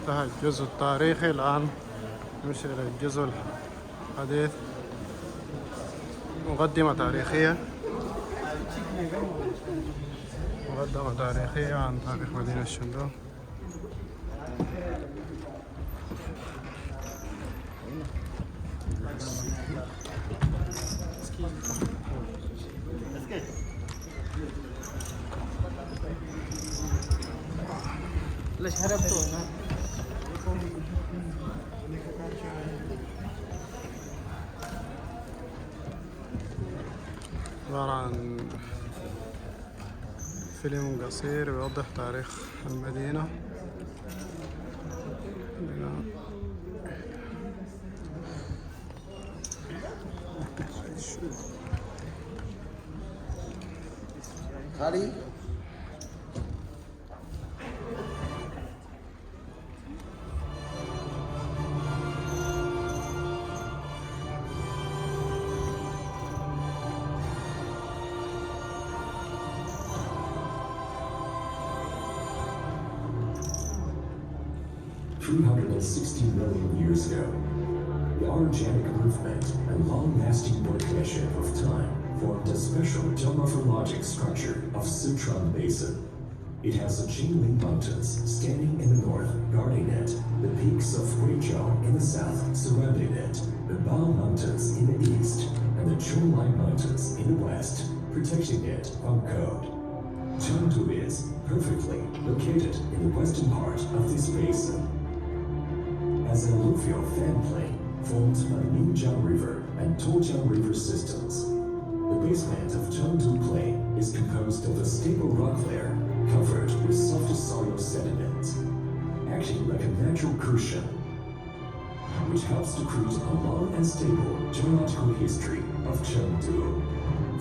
انتهى الجزء التاريخي. الآن نمشي إلى الجزء الحديث. مقدمة تاريخية عن تاريخ مدينة شندو. ليش هربتوا هنا؟ عبارة عن فيلم قصير يوضح تاريخ المدينة. خالي million years ago, the orogenic movement and long-lasting recognition of time formed a special geomorphologic structure of Sichuan Basin. It has the Jin Mountains standing in the north, guarding it, the peaks of Guizhou in the south, surrounding it, the Bao Mountains in the east, and the Chengdu Mountains in the west, protecting it from cold. Chengdu is perfectly located in the western part of this basin. As an alluvial fan plain formed by the Jin River and Dujiangyan River systems, the basement of Chengdu Plain is composed of a stable rock layer covered with soft soil sediments, acting like a natural cushion, which helps to create a long and stable geological history of Chengdu.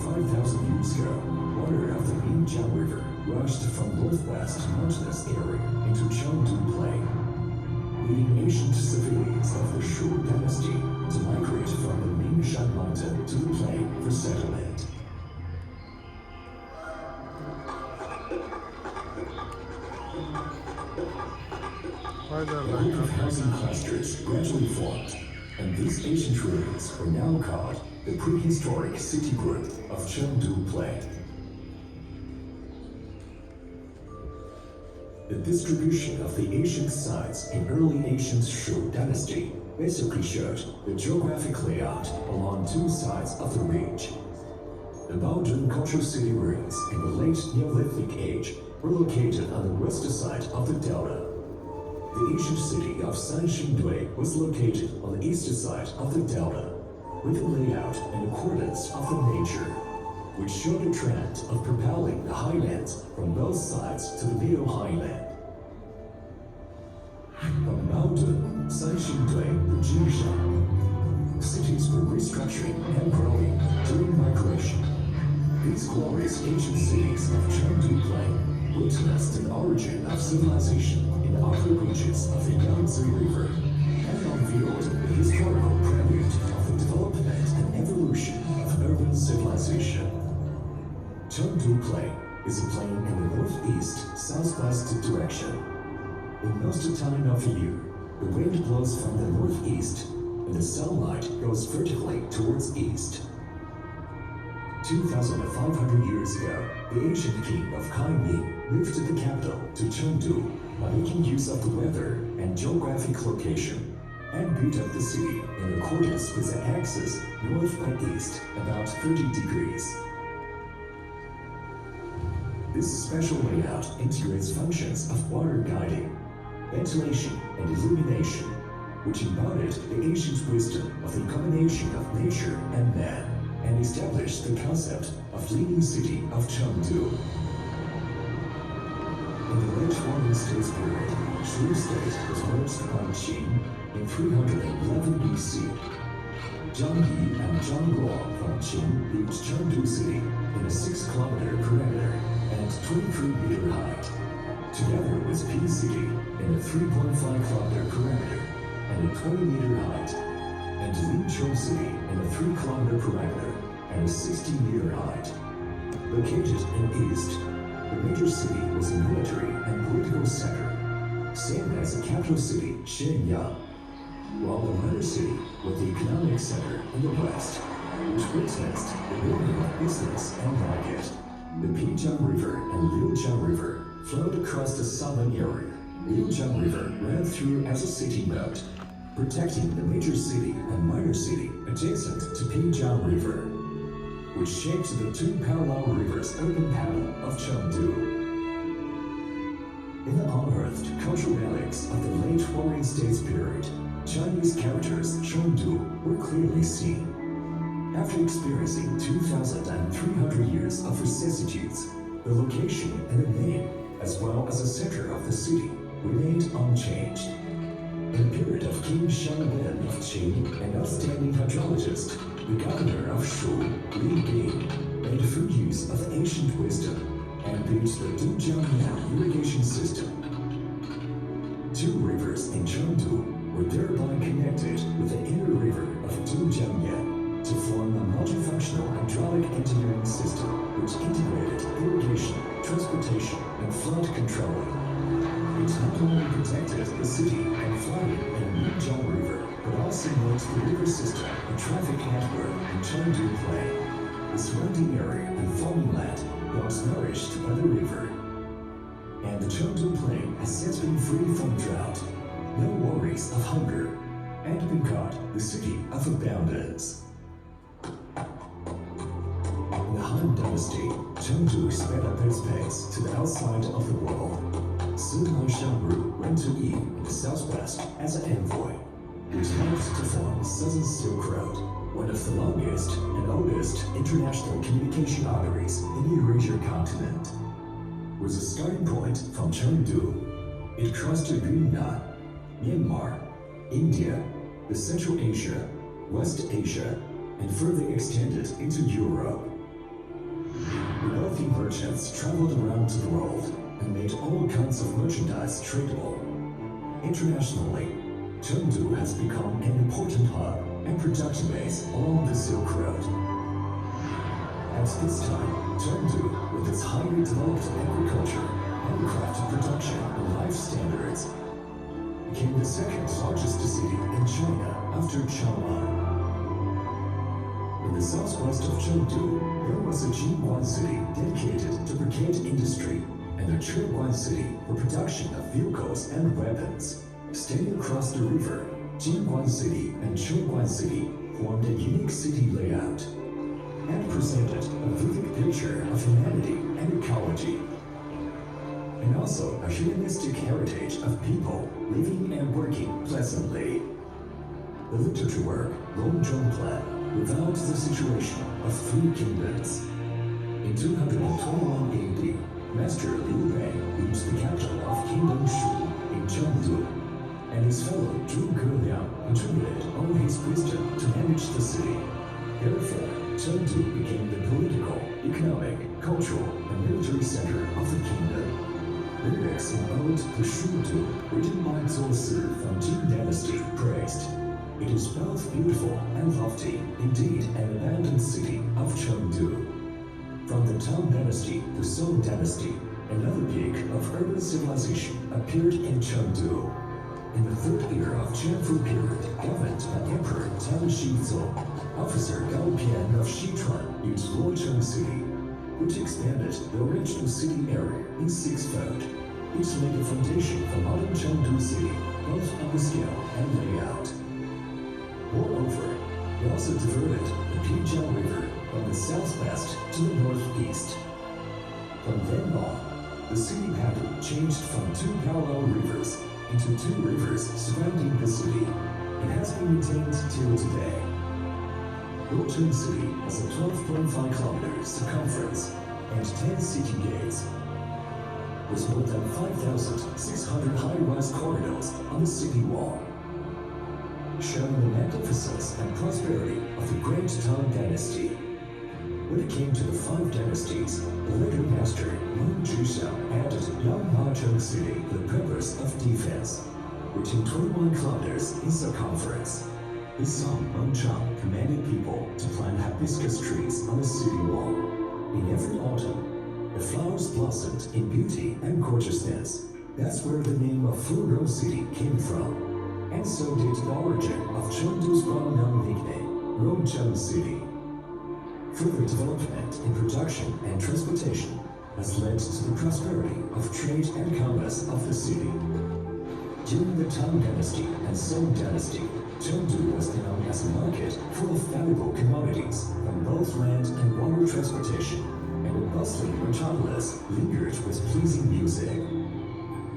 5,000 years ago, water of the Jin River rushed from northwest mountainous area into Chengdu Plain, leading ancient civilians of the Shu dynasty to migrate from the Mingshan mountain to the plain for settlement. A group of housing clusters gradually formed, and these ancient ruins were now called the prehistoric city group of Chengdu Plain. The distribution of the ancient sites in early ancient Shu dynasty basically showed the geographic layout along two sides of the ridge. The Baojun cultural city ruins in the late Neolithic age were located on the west side of the delta. The ancient city of Sanxingdui was located on the east side of the delta, with a layout in accordance of the nature, which showed a trend of propelling the highlands from both sides to the middle highland. From Baojun, Sanxingdui, Dujiangyan, cities were restructuring and growing during migration. These glorious ancient cities of Chengdu Plain witnessed an origin of civilization in the upper reaches of the Yangtze River and unveiled the historical prelude of the development and evolution of urban civilization. Chengdu Plain is a plain in the northeast-southwest direction. In most time of the year, the wind blows from the northeast and the sunlight goes vertically towards east. 2,500 years ago, the ancient king of Pinyin moved the capital to Chengdu by making use of the weather and geographic location, and built up the city in accordance with the axis north by east about 30 degrees. This special layout integrates functions of water guiding, ventilation, and illumination, which embodied the ancient wisdom of the combination of nature and man, and established the concept of leading city of Chengdu. In the late Roman State period, Shu State was merged by Qin in 311 BC. Zhang Yi and Zhang Guo from Qin built Chengdu City in a 6-kilometer perimeter and 23-meter height, together with P City in a 3.5-kilometer perimeter and a 20-meter height, and Linqiu City in a 3-kilometer perimeter and a 60-meter height. Located in east, the major city was a military and political center, same as the capital city, Shenyang, while the minor city was the economic center in the west, which witnessed the building of business and market. The Pinyin River and Liujiang River flowed across the southern area. Liujiang River ran through as a city moat, protecting the major city and minor city adjacent to Pinyin River, which shaped the two parallel rivers' urban pattern of Chengdu. In the unearthed cultural relics of the late Warring States period, Chinese characters Chengdu were clearly seen. After experiencing 2,300 years of vicissitudes, the location and the name, as well as the center of the city, remained unchanged. In the period of King Shangben of Qin, an outstanding hydrologist, the governor of Shu, Li Bing, made full use of ancient wisdom and built the Dujiangyan irrigation system. Two rivers in Chengdu were thereby connected with the inner river of Dujiangyan to form a multifunctional hydraulic engineering system which integrated irrigation, transportation, and flood controlling. It not only protected the city and flooding in Liujiang River, but also made the river system a traffic network in Chengdu Plain. The surrounding area and farming land was nourished by the river. And the Chengdu Plain has since been free from drought, no worries of hunger, and been called the city of abundance. In the Han Dynasty, Chengdu sped up its pace to the outside of the world. Sichuan Shangru went to Yi in the southwest as an envoy, which helped to form the Southern Silk Road, one of the longest and oldest international communication arteries in the Eurasian continent. With a starting point from Chengdu, it crossed Yunnan, Myanmar, India, the Central Asia, West Asia, and further extended into Europe. Wealthy merchants traveled around the world and made all kinds of merchandise tradable. Internationally, Chengdu has become an important hub and production base along the Silk Road. At this time, Chengdu, with its highly developed agriculture, handicraft production, and life standards, became the second largest city in China after Chang'an. In the southwest of Chengdu, there was a Jin City dedicated to brigade industry and a Chengdu City for production of vehicles and weapons. Standing across the river, Jin City and Chengdu City formed a unique city layout and presented a vivid picture of humanity and ecology, and also a humanistic heritage of people living and working pleasantly. The literature work ŋ.tu revealed the situation of three kingdoms. In 221 AD, Master Liu Bei reached the capital of Kingdom Shu in Chengdu, and his fellow Zhuge Liang contributed all his wisdom to manage the city. Therefore, Chengdu became the political, economic, cultural, and military center of the kingdom. Lyrics in Ode to Shu-du, written by Zhou Si from Jin Dynasty, praised, "It is both beautiful and lofty, indeed an abandoned city of Chengdu." From the Tang Dynasty to Song Dynasty, another peak of urban civilization appeared in Chengdu. In the third era of Tiānfǔ period, governed by Emperor Tang Xizong, Officer Gao Pian of Sichuan used Luocheng City, which expanded the original city area in sixfold, which laid the foundation for modern Chengdu City, both on the scale and layout. Moreover, it also diverted the Pinyin River from the southwest to the northeast. From then on, the city pattern changed from two parallel rivers into two rivers surrounding the city, and has been maintained till today. Luocheng City has a 12.5 kilometers circumference and 10 city gates, with more than 5,600 high-rise corridors on the city wall, showing the magnificence and prosperity of the great Tang Dynasty. When it came to the five dynasties, the later master Meng Zhishan added Yangmacheng City for the purpose of defense, reaching 21 kilometers in circumference. His son Meng Chang commanded people to plant hibiscus trees on the city wall. In every autumn, the flowers blossomed in beauty and gorgeousness, That's where the name of Furgo City came from. And so did the origin of Chengdu's well-known nickname, Chengdu City. Further development in production and transportation has led to the prosperity of trade and commerce of the city. During the Tang Dynasty and Song Dynasty, Chengdu was known as a market full of valuable commodities from both land and water transportation, and a bustling metropolis lingered with pleasing music.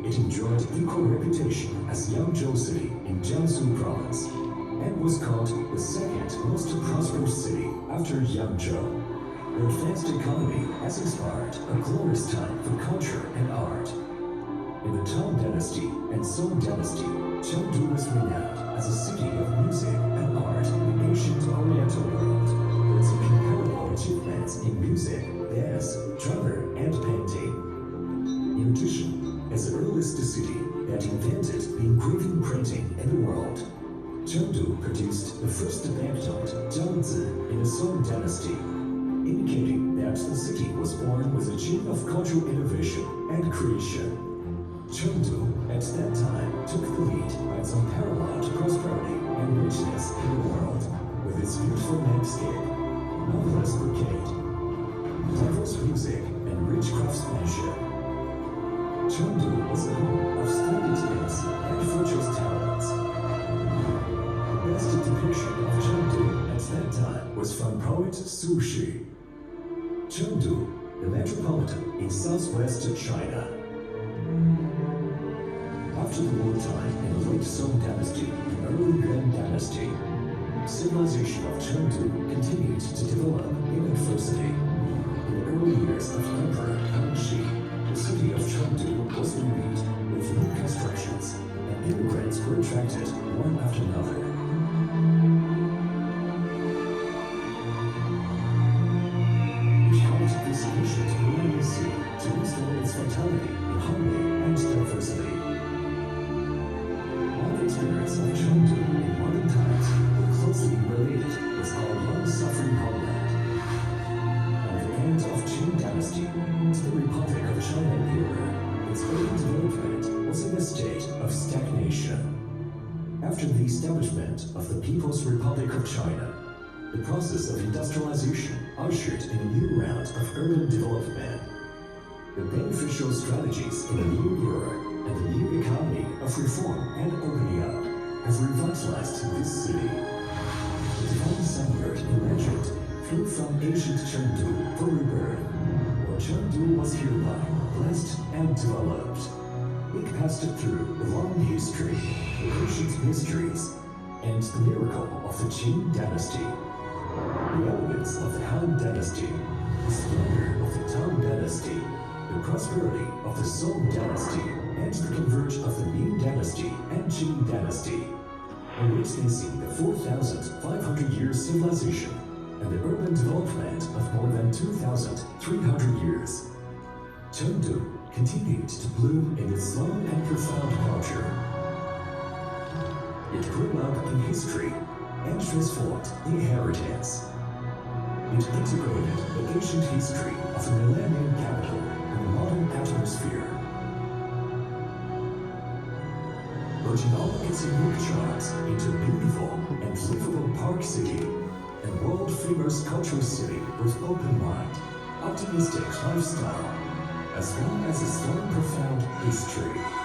It enjoyed equal reputation as Yangzhou City in Jiangsu province, and was called the second most prosperous city after Yangzhou. The advanced economy has inspired a glorious time for culture and art. In the Tang Dynasty and Song Dynasty, Chengdu was renowned as a city of music and art in the ancient Oriental world, with its incomparable achievements in music, dance, drama, and painting. In addition, as the earliest city that invented the engraving printing in the world, Chengdu produced the first banknote, Jiangzi, in the Song Dynasty, indicating that the city was born with a gene of cultural innovation and creation. Chengdu, at that time, took the lead by its unparalleled prosperity and richness in the world, with its beautiful landscape, marvelous brocade, diverse music, and rich craftsmanship. Chengdu was a home of splendid dance and virtuous talents. The best depiction of Chengdu at that time was from poet Su Shi. Chengdu, the metropolitan in southwest China. After the wartime in the late Song Dynasty and early Yuan Dynasty, civilization of Chengdu continued to develop in adversity. In the early years of Emperor Kangxi, the city of Chengdu was renewed with new constructions, and immigrants were attracted one after another. It helped this ancient Millennium city to restore its vitality in harmony and diversity. All the experience of Chengdu in modern times were closely related with our long-suffering homeland. At the end of Qing Dynasty, the Republic of China era, its early development was in a state of stagnation. After the establishment of the People's Republic of China, the process of industrialization ushered in a new round of urban development. The beneficial strategies in the new era and the new economy of reform and opening up have revitalized this city. The divine songbird imagined flew from ancient Chengdu for rebirth, where Chengdu was hereby blessed and developed. It passed through the long history, the ancient mysteries, and the miracle of the Qing Dynasty, the elements of the Han Dynasty, the splendor of the Tang Dynasty, the prosperity of the Song Dynasty, and the converge of the Ming Dynasty and Qing Dynasty, and witnessing the 4,500 years civilization and the urban development of more than 2,300 years. Chengdu continued to bloom in its long and profound culture. It grew up in history and transformed in heritage. It integrated the ancient history of the millennium capital in the modern atmosphere, merging all its unique charms into a beautiful and livable park city and world-famous cultural city with open mind, optimistic lifestyle, as well as its long profound history.